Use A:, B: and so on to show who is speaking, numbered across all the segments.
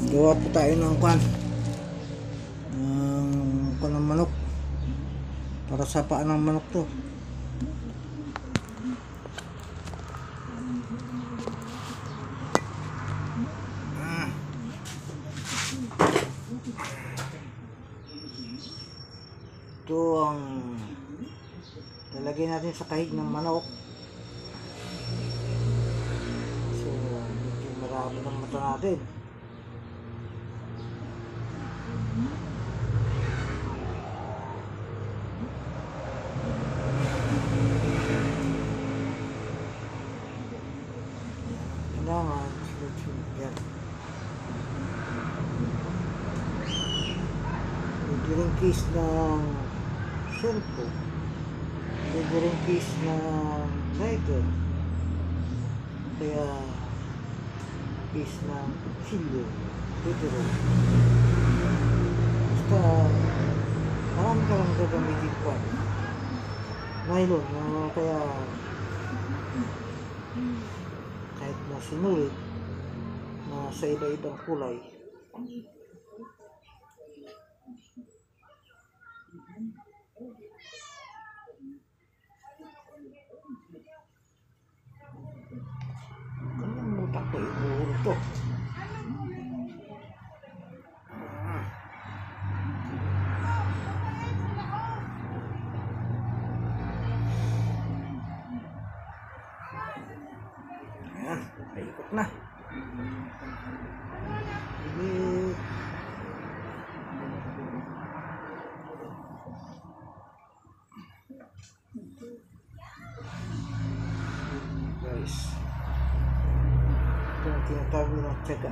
A: Gawa po tayo ng kwan ng manok para sa paa ng manok to. Ito ang lalagay natin sa kahig ng manok. So medyo marami ng mata natin. Kailangan sunod-sunod yan. Pwede rin case ng cellphone, pwede rin case ng lighter, kaya case ng silyo, pwede rin. Basta marami ka lang gagamitin pa. Nylon, kaya kahit na sinulit na sa iba-ibang kulay, kalimutan ko ibuhol to. Ayan, paikot na. Guys, ito ang tinatawag ng tsaga.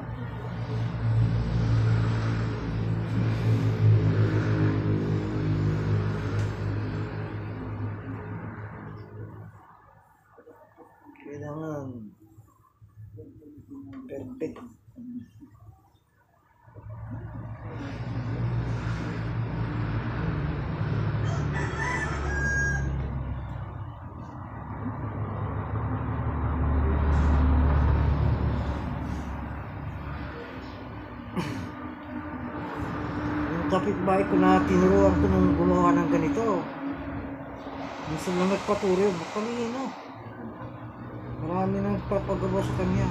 A: Kailangan perfect. Yung kapitbahay ko na tinuruan ko nung gumawa ng ganito, minsan lang nagpaturo, matalino. Marami nang papagawa sa kanya.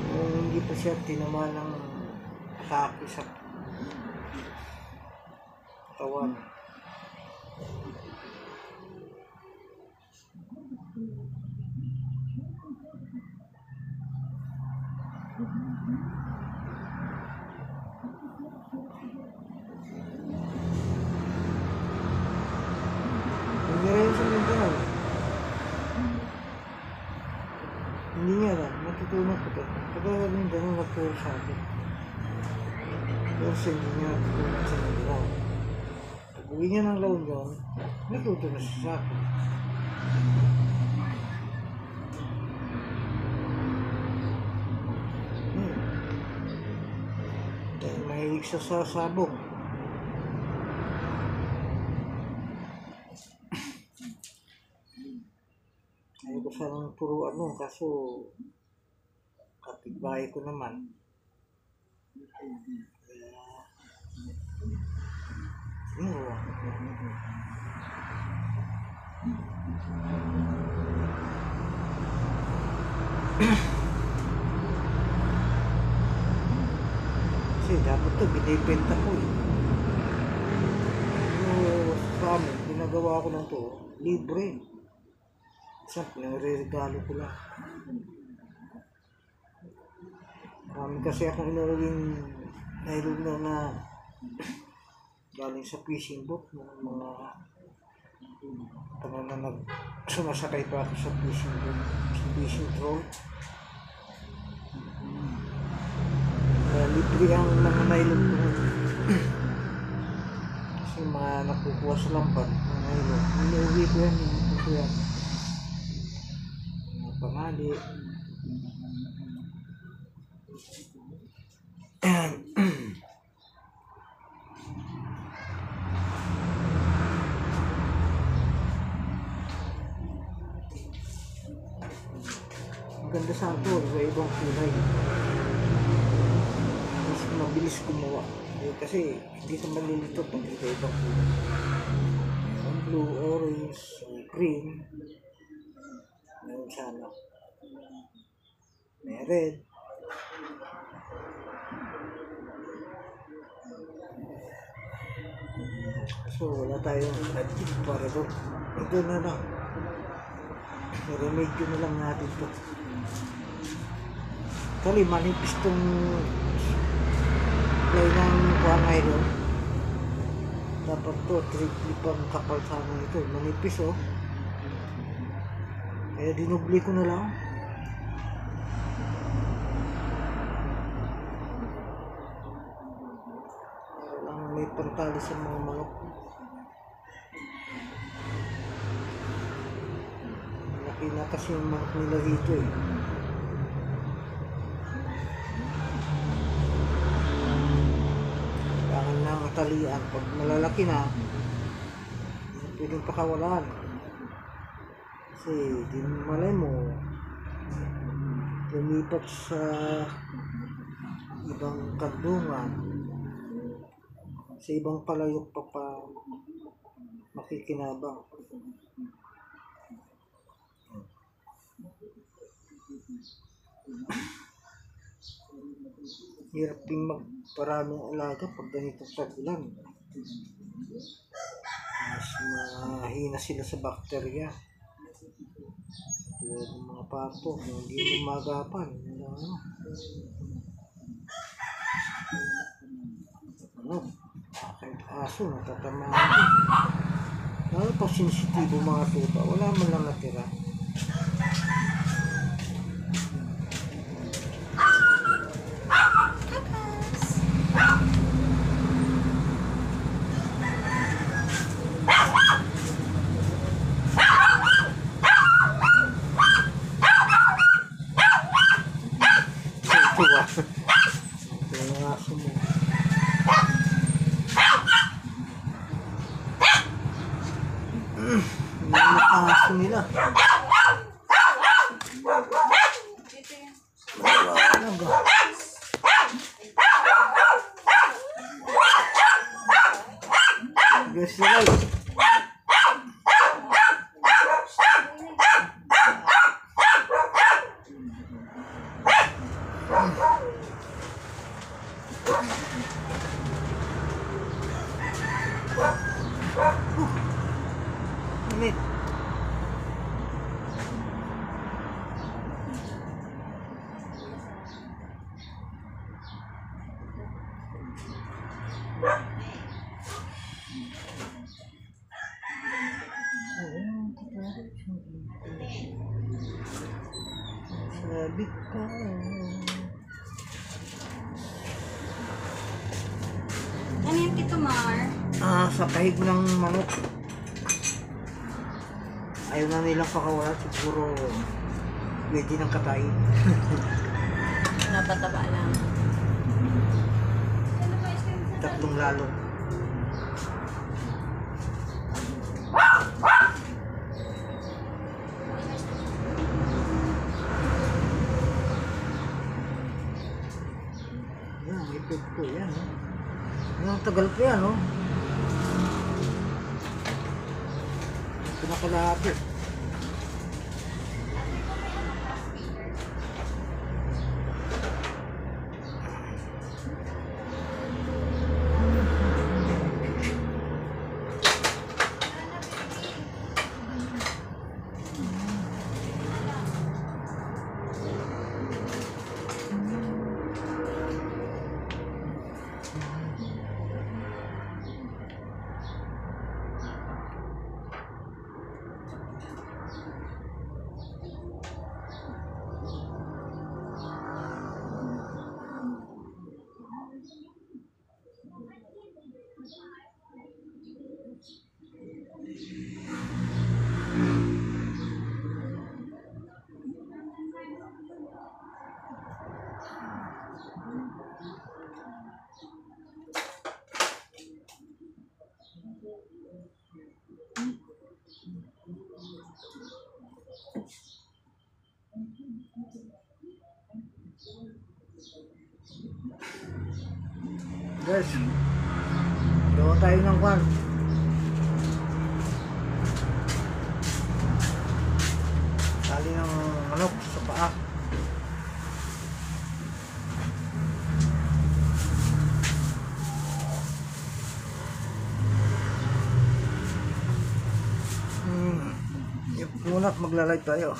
A: Kung hindi pa siya tinamaan ng atake sa katawan. Hindi rin sa Mindanao. Hindi nga lang, natutunan ko ito. Pagkakal Mindanao nagturo sa akin. Pero sa hindi nga natutunan sa Mindanao. Pag uwi niya ng La Union, natuto na siya sa akin. Dahil mahilig siya sa sabong. Ayaw ko sanang turuan nun, kaso kapitbahay ko naman. Kasi dapat ito binibenta ko eh. Sa amin, ginagawa ko lang ito, libre. Isang pinare-regalo ko lang. Marami kasi akong inuling nahilog na galing sa fishing boat ng mga taman na sumasakay pa ako sa fishing boat, sa fishing troll. Kaya libre ang mga nahilog ko. Kasi mga nakukuha sa lambat, mga nahilog. Inuwi ko yan, inuwi ko yan. Pamali. Maganda sa ito, iba-ibang kulay. mabilis gumawa. Kasi hindi ka malilito pag iba-ibang kulay. Meron blue, orange, green. Meron sana. May red. So wala tayong budget para doon. Ito na lang. I-remedyo na lang natin to. Actually, manipis tong play ng kuha ngayon. Dapat to, trip-clipan kapal sana ito. Manipis oh. Kaya dinubli ko na lang. Para lang may pantali sa mga manok. Malaki na kasi yung manok nila dito eh. Kailangan na matalian. Pag malalaki na, hindi pwedeng pakawalan. Kasi di malay mo lumipat sa ibang kandungan, sa ibang palayok pa makikinabang. Hirap din magparaming alaga pag ganitong tag-ulan. Mas mahina sila sa bakterya. Tulad ng mga pato, hindi lumagapan. Kahit aso, natatamaan. Lalo pag sensitibo mga tuta, wala man lang natira. Ito yung aso mo. Hindi yung aso nila. Ano ba? Gusto nila. Init. Sabit ka.
B: Ano yung Tito Mar?
A: Sa pahig ng manok. Ayaw na nilang pakawala, siguro pwede ng katayin.
B: Napataba lang.
A: Tatlong lalo. Yan, may pagto yan. Ang tagal ko yan, oh. Pinakalahati. Guys, gawa tayo ng kwan. Tali ng manok sa paa. Muna magla-live tayo.